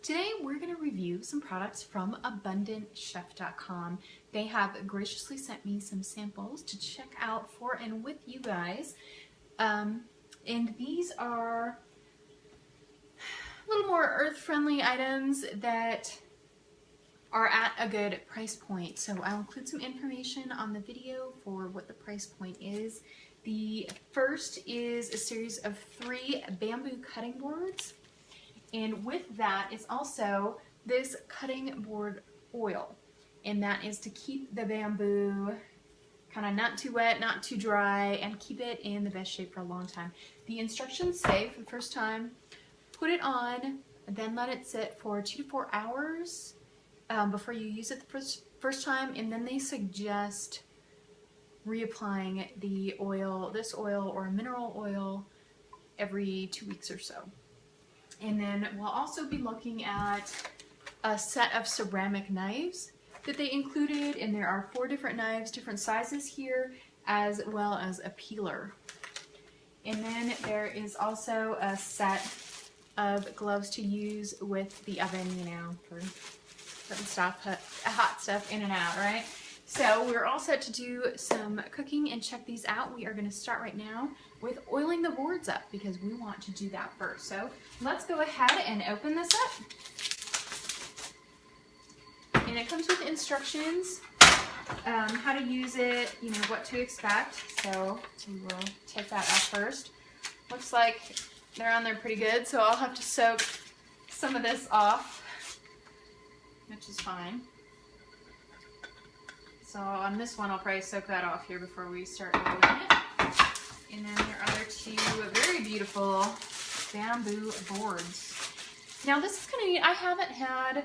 Today we're going to review some products from AbundantChef.com. They have graciously sent me some samples to check out for and with you guys. And these are a little more earth-friendly items that are at a good price point. So I'll include some information on the video for what the price point is. The first is a series of 3 bamboo cutting boards. And with that is also this cutting board oil. And that is to keep the bamboo kind of not too wet, not too dry, and keep it in the best shape for a long time. The instructions say for the first time, put it on, and then let it sit for 2 to 4 hours before you use it the first time. And then they suggest reapplying the oil, this oil or mineral oil, every 2 weeks or so. And then we'll also be looking at a set of ceramic knives that they included, and there are 4 different knives, different sizes here, as well as a peeler. And then there is also a set of gloves to use with the oven, you know, for putting stuff, hot stuff in and out, right? So we're all set to do some cooking and check these out. We are going to start right now with oiling the boards up because we want to do that first. So let's go ahead and open this up. And it comes with instructions, how to use it, you know, what to expect. So we will take that up first. Looks like they're on there pretty good, so I'll have to soak some of this off, which is fine. So on this one, I'll probably soak that off here before we start oiling it. And then there are 2 very beautiful bamboo boards. Now this is kind of neat. I haven't had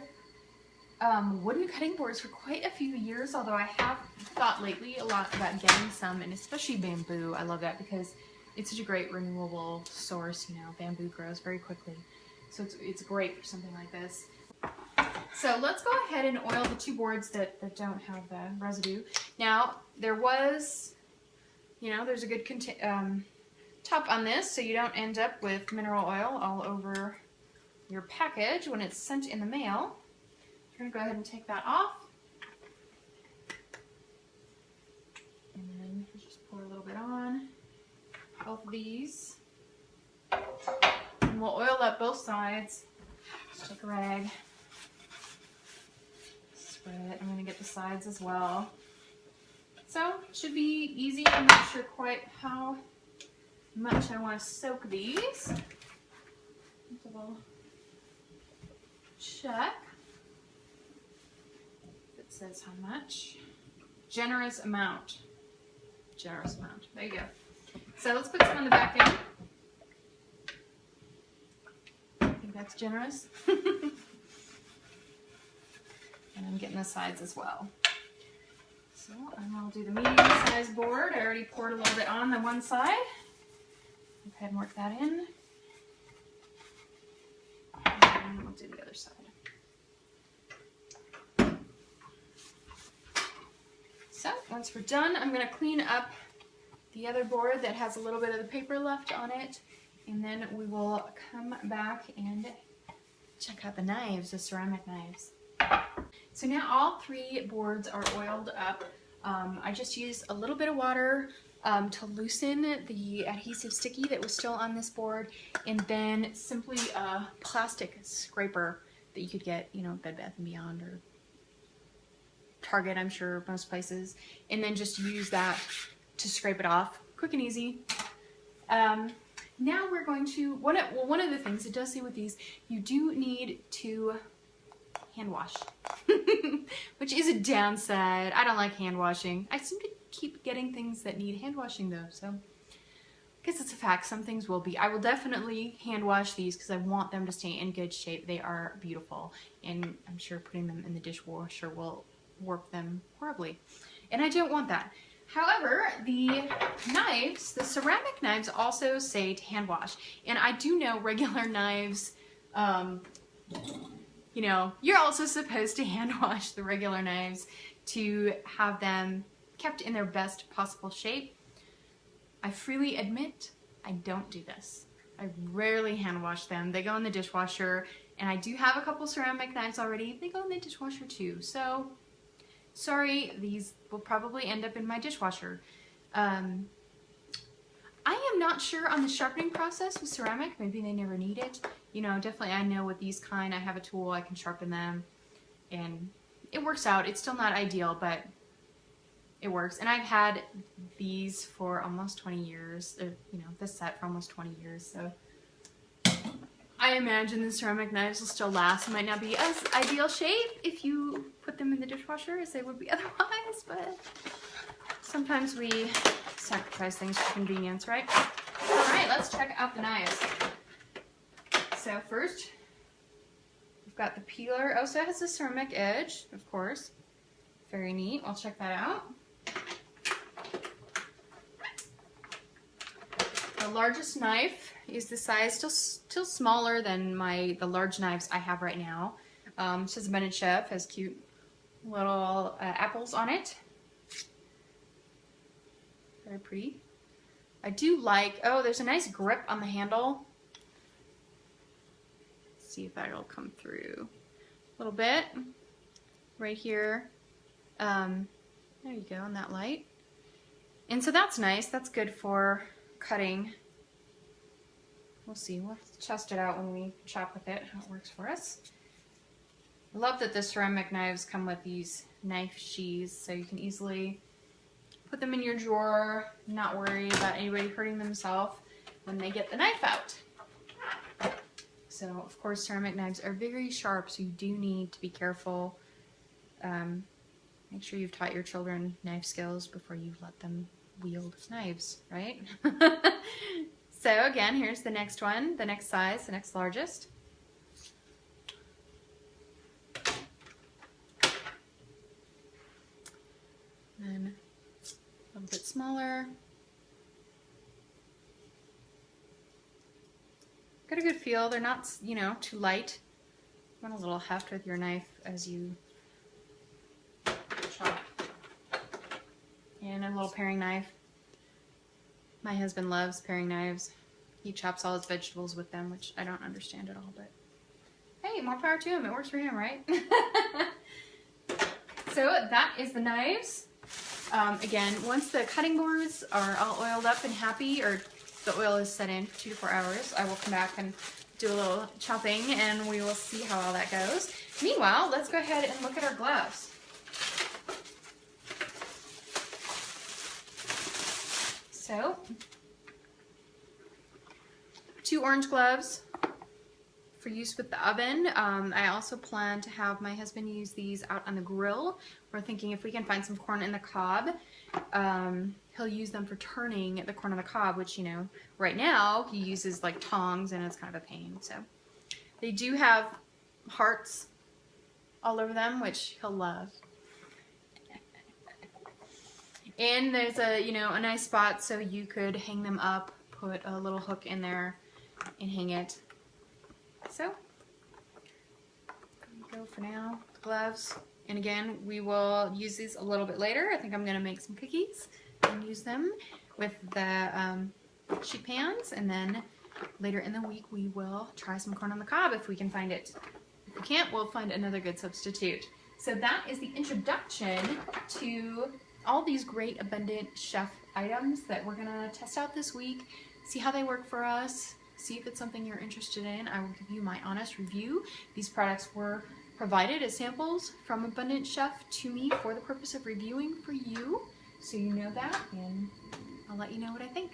wooden cutting boards for quite a few years, although I have thought lately a lot about getting some, and especially bamboo. I love that because it's such a great renewable source. You know, bamboo grows very quickly, so it's great for something like this. So let's go ahead and oil the 2 boards that don't have the residue. Now, there was, you know, there's a good top on this so you don't end up with mineral oil all over your package when it's sent in the mail. We're going to go ahead and take that off. And then just pour a little bit on both of these. And we'll oil up both sides. Just take a rag. Spread it. I'm going to get the sides as well. So it should be easy. I'm not sure quite how much I want to soak these. We'll check. It says how much. Generous amount. Generous amount. There you go. So let's put some on the back end. I think that's generous. And I'm getting the sides as well. So I'll do the medium-sized board. I already poured a little bit on the one side. Go ahead and work that in. And we'll do the other side. So once we're done, I'm going to clean up the other board that has a little bit of the paper left on it. And then we will come back and check out the knives, the ceramic knives. So now all 3 boards are oiled up. I just used a little bit of water to loosen the adhesive sticky that was still on this board, and then simply a plastic scraper that you could get, you know, Bed Bath & Beyond or Target, I'm sure, most places, and then just use that to scrape it off. Quick and easy. Now we're going to, one of the things it does say with these, you do need to hand wash, which is a downside. I don't like hand washing. I seem to keep getting things that need hand washing though, so I guess it's a fact. Some things will be. I will definitely hand wash these because I want them to stay in good shape. They are beautiful, and I'm sure putting them in the dishwasher will warp them horribly, and I don't want that. However, the knives, the ceramic knives, also say to hand wash, and I do know regular knives, you know, you're also supposed to hand wash the regular knives to have them kept in their best possible shape. I freely admit I don't do this. I rarely hand wash them. They go in the dishwasher And I do have a couple ceramic knives already. They go in the dishwasher too. So, sorry, these will probably end up in my dishwasher. I am not sure on the sharpening process with ceramic. Maybe they never need it. You know, definitely I know with these kind, I have a tool, I can sharpen them. And it works out. It's still not ideal, but it works. And I've had these for almost 20 years. You know, this set for almost 20 years. So I imagine the ceramic knives will still last. It might not be as ideal shape if you put them in the dishwasher as they would be otherwise, but sometimes we sacrifice things for convenience, right? All right, let's check out the knives. So first, we've got the peeler. Oh, so it has a ceramic edge, of course. Very neat. I'll check that out. The largest knife is the size, still smaller than the large knives I have right now. It says Abundant Chef, has cute little apples on it. Very pretty. I do like, oh, there's a nice grip on the handle. Let's see if that'll come through a little bit. Right here. There you go, in that light. And so that's nice. That's good for cutting. We'll see. We'll test it out when we chop with it, how it works for us. I love that the ceramic knives come with these knife sheaths, so you can easily put them in your drawer, not worry about anybody hurting themselves when they get the knife out. So, of course, ceramic knives are very sharp, so you do need to be careful. Make sure you've taught your children knife skills before you let them wield knives, right? So, again, here's the next one, the next size, the next largest. Then a little bit smaller. Get a good feel. They're not, you know, too light. You want a little heft with your knife as you chop. And a little paring knife. My husband loves paring knives. He chops all his vegetables with them, which I don't understand at all, but hey, more power to him. It works for him, right? So that is the knives. Again, once the cutting boards are all oiled up and happy, or the oil is set in for 2 to 4 hours, I will come back and do a little chopping and we will see how all that goes. Meanwhile, let's go ahead and look at our gloves. So, 2 orange gloves for use with the oven. I also plan to have my husband use these out on the grill. We're thinking if we can find some corn in the cob, he'll use them for turning the corn on the cob, which, you know, right now he uses like tongs and it's kind of a pain. So they do have hearts all over them, which he'll love. And there's a, you know, a nice spot so you could hang them up, put a little hook in there and hang it. So, there you go for now, the gloves. And again, we will use these a little bit later. I think I'm going to make some cookies and use them with the sheet pans. And then later in the week, we will try some corn on the cob if we can find it. If we can't, we'll find another good substitute. So that is the introduction to all these great Abundant Chef items that we're going to test out this week, see how they work for us, see if it's something you're interested in. I will give you my honest review. These products were provided as samples from Abundant Chef to me for the purpose of reviewing for you, so you know that, and I'll let you know what I think.